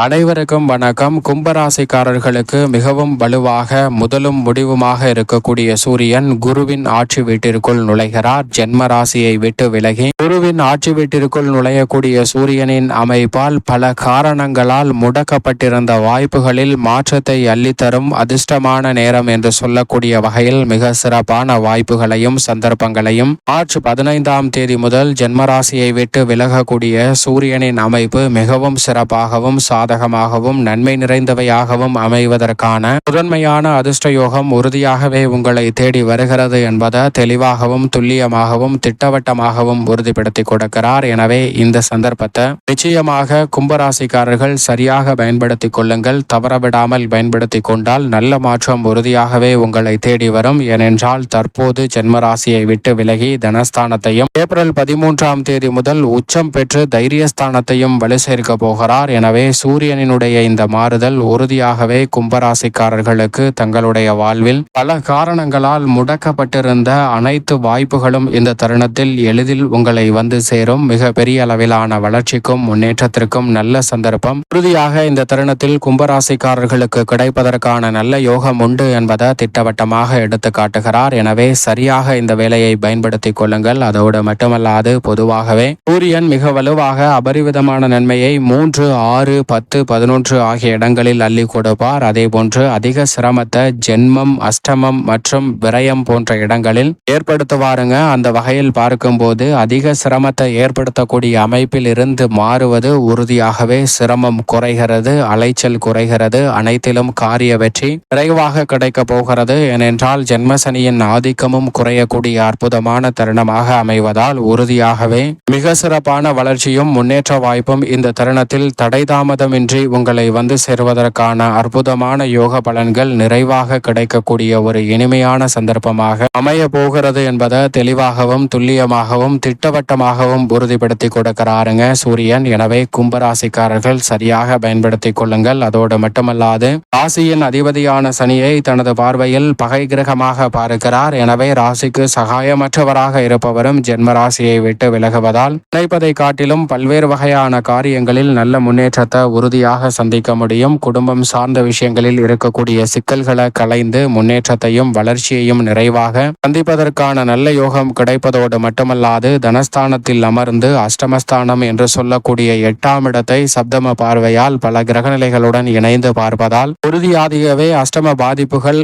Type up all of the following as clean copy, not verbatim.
அனைவருக்கும் வணக்கம். கும்பராசிக்காரர்களுக்கு மிகவும் வலுவாக முதலும் முடிவுமாக இருக்கக்கூடிய சூரியன் குருவின் ஆட்சி வீட்டிற்குள் நுழைகிறார். ஜென்ம ராசியை விட்டு விலகி குருவின் ஆட்சி வீட்டிற்குள் நுழையக்கூடிய சூரியனின் அமைப்பால் பல காரணங்களால் முடக்கப்பட்டிருந்த வாய்ப்புகளில் மாற்றத்தை அள்ளித்தரும் அதிர்ஷ்டமான நேரம் என்று சொல்லக்கூடிய வகையில் மிக சிறப்பான வாய்ப்புகளையும் சந்தர்ப்பங்களையும் மார்ச் 15ஆம் தேதி முதல் ஜென்மராசியை விட்டு விலகக்கூடிய சூரியனின் அமைப்பு மிகவும் சிறப்பாகவும் சாதகமாகவும் நன்மை நிறைந்தவையாகவும் அமைவதற்கான முதன்மையான அதிர்ஷ்ட யோகம் உறுதியாகவே உங்களை தேடி வருகிறது என்பதை தெளிவாகவும் துல்லியமாகவும் திட்டவட்டமாகவும் உறுதிப்படுத்தி கொடுக்கிறார். எனவே இந்த சந்தர்ப்பத்தை நிச்சயமாக கும்பராசிக்காரர்கள் சரியாக பயன்படுத்திக் கொள்ளுங்கள். தவறவிடாமல் பயன்படுத்தி கொண்டால் நல்ல மாற்றம் உறுதியாகவே உங்களை தேடி வரும். ஏனென்றால் தற்போது ஜென்மராசியை விட்டு விலகி தனஸ்தானத்தையும் ஏப்ரல் 13ஆம் தேதி முதல் உச்சம் பெற்று தைரியஸ்தானத்தையும் வலு சேர்க்க போகிறார். எனவே சூரியனினுடைய இந்த மாறுதல் உறுதியாகவே கும்பராசிக்காரர்களுக்கு தங்களுடைய வாழ்வில் பல காரணங்களால் முடக்கப்பட்டிருந்த அனைத்து வாய்ப்புகளும் இந்த தருணத்தில் எளிதில் உங்களை வந்து சேரும். மிக பெரிய அளவிலான வளர்ச்சிக்கும் முன்னேற்றத்திற்கும் நல்ல சந்தர்ப்பம் உறுதியாக இந்த தருணத்தில் கும்பராசிக்காரர்களுக்கு கிடைப்பதற்கான நல்ல யோகம் உண்டு என்பதை திட்டவட்டமாக எடுத்து காட்டுகிறார். எனவே சரியாக இந்த வேலையை பயன்படுத்திக் கொள்ளுங்கள். அதோடு மட்டுமல்லாது பொதுவாகவே சூரியன் மிக வலுவாக அபரிவிதமான நன்மையை 3, 6, 10, 11 ஆகிய இடங்களில் அள்ளி கொடுப்பார். அதே போன்று அதிக சிரமத்தை ஜென்மம், அஷ்டமம் மற்றும் விரயம் போன்ற இடங்களில் ஏற்படுத்துவாருங்க. அந்த வகையில் பார்க்கும்போது அதிக சிரமத்தை ஏற்படுத்தக்கூடிய அமைப்பில் இருந்து மாறுவது உறுதியாகவே சிரமம் குறைகிறது, அலைச்சல் குறைகிறது, அனைத்திலும் காரிய வெற்றி விரைவாக கிடைக்க போகிறது. ஏனென்றால் ஜென்மசனியின் ஆதிக்கமும் குறையக்கூடிய அற்புதமான தருணமாக அமைவதால் உறுதியாகவே மிக சிறப்பான வளர்ச்சியும் முன்னேற்ற வாய்ப்பும் இந்த தருணத்தில் தடைதாமதமின்றி உங்களை வந்து சேர்வதற்கான அற்புதமான யோக பலன்கள் நிறைவாக கிடைக்கக்கூடிய ஒரு இனிமையான சந்தர்ப்பமாக அமைய போகிறது என்பதை தெளிவாகவும் துல்லியமாகவும் திட்டவட்டமாகவும் உறுதிப்படுத்தி கொடுக்கிறாருங்க சூரியன். எனவே கும்பராசிக்காரர்கள் சரியாக பயன்படுத்திக் கொள்ளுங்கள். அதோடு மட்டுமல்லாது ராசியின் அதிபதியான சனியை தனது பார்வையில் பகை கிரகமாக பார்க்கிறார். எனவே ராசிக்கு சகாயமற்றவராக இருப்பவரும் ஜென்ம ராசியை விட்டு விலகுவதால் நினைப்பதை காட்டிலும் பல்வேறு வகையான காரியங்களில் நல்ல முன்னேற்றத்தை உறுதியாக சந்திக்க முடியும். குடும்பம் சார்ந்த விஷயங்களில் இருக்கக்கூடிய சிக்கல்களை களைந்து முன்னேற்றத்தையும் வளர்ச்சியையும் நிறைவாக சந்திப்பதற்கான நல்ல யோகம் கிடைப்பதோடு மட்டுமல்லாது தனஸ்தானத்தில் அமர்ந்து அஷ்டமஸ்தானம் என்று சொல்லக்கூடிய 8ஆம் இடத்தை சப்தம பார்வையால் பல கிரகநிலைகளுடன் இணைந்து பார்ப்பதால் உறுதியாகவே அஷ்டம பாதிப்புகள்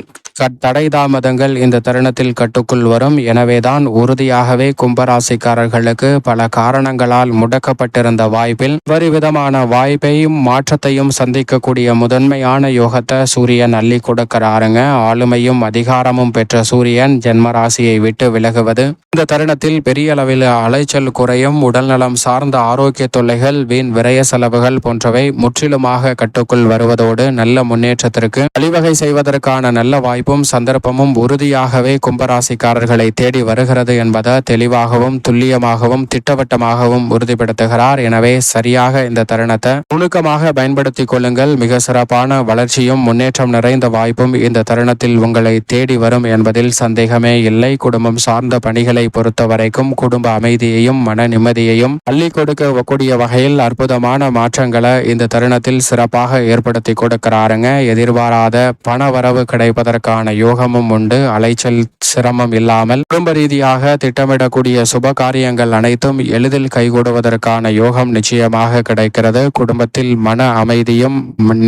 தடை தாமதங்கள் இந்த தருணத்தில் கட்டுக்குள் வரும். எனவேதான் உறுதியாகவே கும்பராசிக்காரர்களுக்கு பல காரணங்களால் முடக்கப்பட்டிருந்த வாய்ப்பில் விதமான வாய்ப்பையும் மாற்றத்தையும் சந்திக்கக்கூடிய முதன்மையான யோகத்தை சூரியன் அள்ளி கொடுக்கிறாருங்க. ஆளுமையும் அதிகாரமும் பெற்ற சூரியன் ஜென்மராசியை விட்டு விலகுவது இந்த தருணத்தில் பெரிய அளவில் அலைச்சல் குறையும். உடல்நலம் சார்ந்த ஆரோக்கிய தொல்லைகள், வீண் விரய செலவுகள் போன்றவை முற்றிலுமாக கட்டுக்குள் வருவதோடு நல்ல முன்னேற்றத்திற்கு வழிவகை செய்வதற்கான நல்ல வாய்ப்பு சந்தர்ப்பமும் உறுதியாகவே கும்பராசிக்காரர்களை தேடி வருகிறது என்பதை தெளிவாகவும் துல்லியமாகவும் திட்டவட்டமாகவும் உறுதிப்படுத்துகிறார். எனவே சரியாக இந்த தருணத்தை நுணுக்கமாக பயன்படுத்திக் கொள்ளுங்கள். மிக சிறப்பான வளர்ச்சியும் முன்னேற்றம் நிறைந்த வாய்ப்பும் இந்த தருணத்தில் உங்களை தேடி வரும் என்பதில் சந்தேகமே இல்லை. குடும்பம் சார்ந்த பணிகளை பொறுத்த வரைக்கும் குடும்ப அமைதியையும் மன நிம்மதியையும் அள்ளி கொடுக்கக்கூடிய வகையில் அற்புதமான மாற்றங்களை இந்த தருணத்தில் சிறப்பாக ஏற்படுத்தி கொடுக்கிறாருங்க. எதிர்பாராத பண வரவு கிடைப்பதற்கான யோகமும் உண்டு. அலைச்சல் சிரமம் இல்லாமல் குடும்ப ரீதியாக திட்டமிடக்கூடிய சுப காரியங்கள் அனைத்தும் எளிதில் கைகூடுவதற்கான யோகம் நிச்சயமாக கிடைக்கிறது. குடும்பத்தில் மன அமைதியும்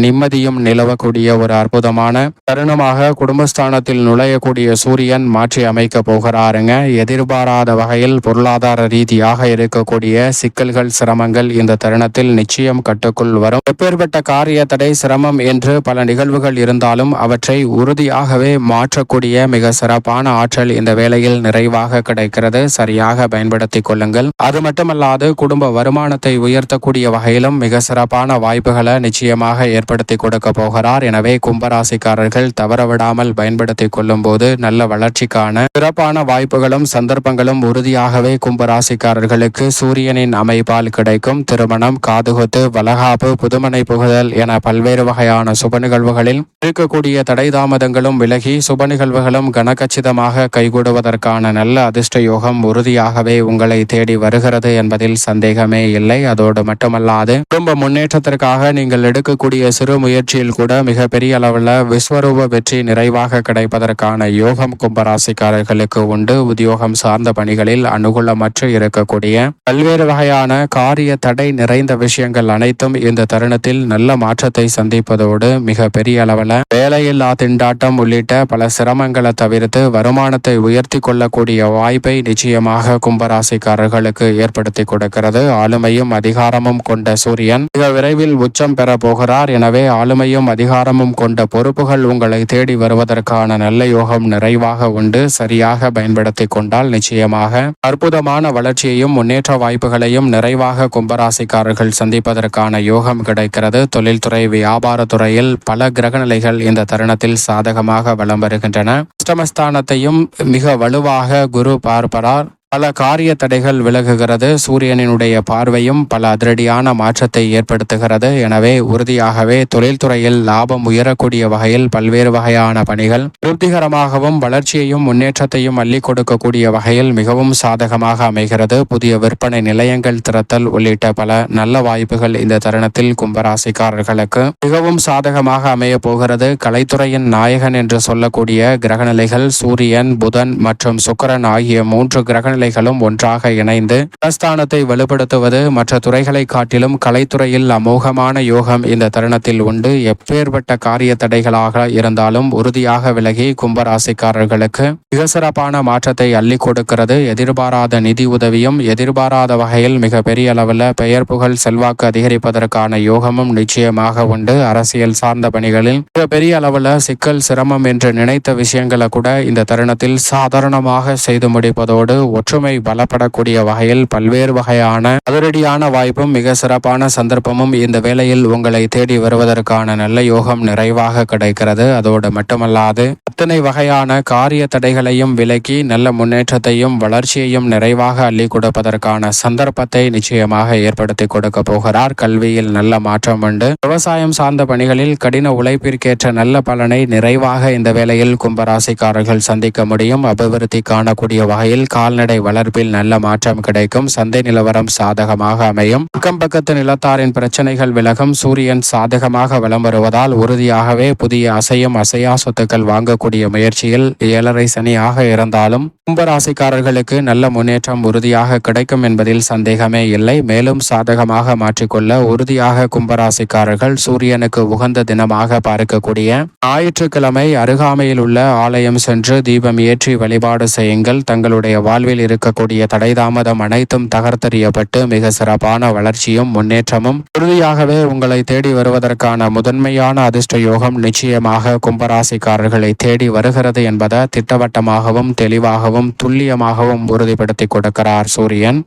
நிம்மதியும் நிலவக்கூடிய ஒரு அற்புதமான தருணமாக குடும்பஸ்தானத்தில் நுழையக்கூடிய சூரியன் மாற்றி அமைக்க போகிறாருங்க. எதிர்பாராத வகையில் பொருளாதார ரீதியாக இருக்கக்கூடிய சிக்கல்கள், சிரமங்கள் இந்த தருணத்தில் நிச்சயம் கட்டுக்குள் வரும். எப்பேற்பட்ட காரிய தடை, சிரமம் என்று பல நிகழ்வுகள் இருந்தாலும் அவற்றை உறுதியாகவே மாற்றக்கூடிய மிக சிறப்பான ஆற்றல் இந்த வேளையில் நிறைவாக கிடைக்கிறது. சரியாக பயன்படுத்திக் கொள்ளுங்கள். அது மட்டுமல்லாது குடும்ப வருமானத்தை உயர்த்தக்கூடிய வகையிலும் மிக சிறப்பான வாய்ப்புகளை நிச்சயமாக ஏற்படுத்தி கொடுக்க போகிறார். எனவே கும்பராசிக்காரர்கள் தவறவிடாமல் பயன்படுத்திக் கொள்ளும் போது நல்ல வளர்ச்சிக்கான சிறப்பான வாய்ப்புகளும் சந்தர்ப்பங்களும் உறுதியாகவே கும்பராசிக்காரர்களுக்கு சூரியனின் அமைப்பால் கிடைக்கும். திருமணம், காதுகுத்து, வளகாப்பு, புதுமனை புகுதல் என பல்வேறு வகையான சுப நிகழ்வுகளில் இருக்கக்கூடிய தடை தாமதங்களும் விலகி சுப நிகழ்வுகளும் கனகச்சிதமாக கைகூடுவதற்கான நல்ல அதிர்ஷ்ட யோகம் உறுதியாகவே உங்களை தேடி வருகிறது என்பதில் சந்தேகமே இல்லை. அதோடு மட்டுமல்லாது குடும்ப முன்னேற்றத்திற்காக நீங்கள் எடுக்கக்கூடிய சிறு முயற்சியில் கூட மிகப்பெரிய அளவில் விஸ்வரூப வெற்றி நிறைவாக கிடைப்பதற்கான யோகம் கும்பராசிக்காரர்களுக்கு உண்டு. உத்தியோகம் சார்ந்த பணிகளில் அனுகூலமற்று இருக்கக்கூடிய பல்வேறு வகையான காரிய தடை நிறைந்த விஷயங்கள் அனைத்தும் இந்த தருணத்தில் நல்ல மாற்றத்தை சந்திப்பதோடு மிக பெரிய அளவில் வேலையில்லா திண்டாட்டம் உள்ளிட்ட பல சிரமங்களை தவிர்த்து வருமானத்தை உயர்த்தி கொள்ளக்கூடிய வாய்ப்பை நிச்சயமாக கும்பராசிக்காரர்களுக்கு ஏற்படுத்தி கொடுக்கிறது. ஆளுமையும் அதிகாரமும் கொண்ட சூரியன் மிக விரைவில் உச்சம் பெற போகிறார். எனவே ஆளுமையும் அதிகாரமும் கொண்ட பொறுப்புகள் உங்களை தேடி வருவதற்கான நல்ல யோகம் நிறைவாக உண்டு. சரியாக பயன்படுத்தி கொண்டால் நிச்சயமாக அற்புதமான வளர்ச்சியையும் முன்னேற்ற வாய்ப்புகளையும் நிறைவாக கும்பராசிக்காரர்கள் சந்திப்பதற்கான யோகம் கிடைக்கிறது. தொழில்துறை வியாபாரத்துறையில் பல கிரகநிலைகள் இந்த தருணத்தில் சாதகமாக வலம் வருகின்றன. அஷ்டமஸ்தானத்தையும் மிக வலுவாக குரு பார்ப்பரார். பல காரிய தடைகள் விலகுகிறது. சூரியனினுடைய பார்வையும் பல அதிரடியான மாற்றத்தை ஏற்படுத்துகிறது. எனவே உறுதியாகவே தொழில்துறையில் லாபம் உயரக்கூடிய வகையில் பல்வேறு வகையான பணிகள் திருப்திகரமாகவும் வளர்ச்சியையும் முன்னேற்றத்தையும் அள்ளி கொடுக்கக்கூடிய வகையில் மிகவும் சாதகமாக அமைகிறது. புதிய விற்பனை நிலையங்கள் திறத்தல் உள்ளிட்ட பல நல்ல வாய்ப்புகள் இந்த தருணத்தில் கும்பராசிக்காரர்களுக்கு மிகவும் சாதகமாக அமைய போகிறது. கலைத்துறையின் நாயகன் என்று சொல்லக்கூடிய கிரகநிலைகள் சூரியன், புதன் மற்றும் சுக்கிரன் ஆகிய 3 கிரகநிலைகளும் ஒன்றாக இணைந்து ஸ்தானத்தை வலுப்படுத்துவது மற்ற துறைகளை காட்டிலும் கலைத்துறையில் அமோகமான யோகம் இந்த தருணத்தில் உண்டு. எப்பேற்பட்ட காரிய தடைகளாக இருந்தாலும் உறுதியாக விலகி கும்பராசிக்காரர்களுக்கு மிக சிறப்பான மாற்றத்தை அள்ளி கொடுக்கிறது. எதிர்பாராத நிதி உதவியும் எதிர்பாராத வகையில் மிக பெரிய அளவில் பெயர் புகழ் செல்வாக்கு அதிகரிப்பதற்கான யோகமும் நிச்சயமாக உண்டு. அரசியல் சார்ந்த பணிகளில் மிக பெரிய அளவில் சிக்கல் சிரமம் என்று நினைத்த விஷயங்களை கூட இந்த தருணத்தில் சாதாரணமாக செய்து முடிப்பதோடு ஒற்றுமை பலப்படக்கூடிய வகையில் பல்வேறு வகையான அதிரடியான வாய்ப்பும் மிக சிறப்பான சந்தர்ப்பமும் இந்த வேளையில் உங்களை தேடி வருவதற்கான நல்ல யோகம் நிறைவாக கிடைக்கிறது. அதோடு மட்டுமல்லாது அத்தனை வகையான காரிய தடைகளையும் விலக்கி நல்ல முன்னேற்றத்தையும் வளர்ச்சியையும் நிறைவாக அள்ளி கொடுப்பதற்கான சந்தர்ப்பத்தை நிச்சயமாக ஏற்படுத்தி கொடுக்க போகிறார். கல்வியில் நல்ல மாற்றம் உண்டு. விவசாயம் சார்ந்த பணிகளில் கடின உழைப்பிற்கேற்ற நல்ல பலனை நிறைவாக இந்த வேளையில் கும்பராசிக்காரர்கள் சந்திக்க முடியும். அபிவிருத்தி காணக்கூடிய வகையில் கால்நடை வளர்ப்பில் நல்ல மாற்றம் கிடைக்கும். சந்தை நிலவரம் சாதகமாக அமையும். அக்கம் பக்கத்து நிலத்தாரின் பிரச்சனைகள் விலகும். சூரியன் சாதகமாக வலம் வருவதால் உறுதியாகவே புதிய அசையும் அசையா சொத்துக்கள் வாங்கக்கூடிய முயற்சியில் 7.5 சனியாக இருந்தாலும் கும்பராசிக்காரர்களுக்கு நல்ல முன்னேற்றம் உறுதியாக கிடைக்கும் என்பதில் சந்தேகமே இல்லை. மேலும் சாதகமாக மாற்றிக்கொள்ள உறுதியாக கும்பராசிக்காரர்கள் சூரியனுக்கு உகந்த தினமாக பார்க்கக்கூடிய ஞாயிற்றுக்கிழமை அருகாமையில் உள்ள ஆலயம் சென்று தீபம் ஏற்றி வழிபாடு செய்யுங்கள். தங்களுடைய வாழ்வில் இருக்கக்கூடிய தடைதாமதம் அனைத்தும் தகர்த்தெறியப்பட்டு மிக சிறப்பான வளர்ச்சியும் முன்னேற்றமும் உறுதியாகவே உங்களை தேடி வருவதற்கான முதன்மையான அதிர்ஷ்ட யோகம் நிச்சயமாக கும்பராசிக்காரர்களை தேடி வருகிறது என்பதை திட்டவட்டமாகவும் தெளிவாகவும் துல்லியமாகவும் உறுதிப்படுத்தி கொடுக்கிறார் சூரியன்.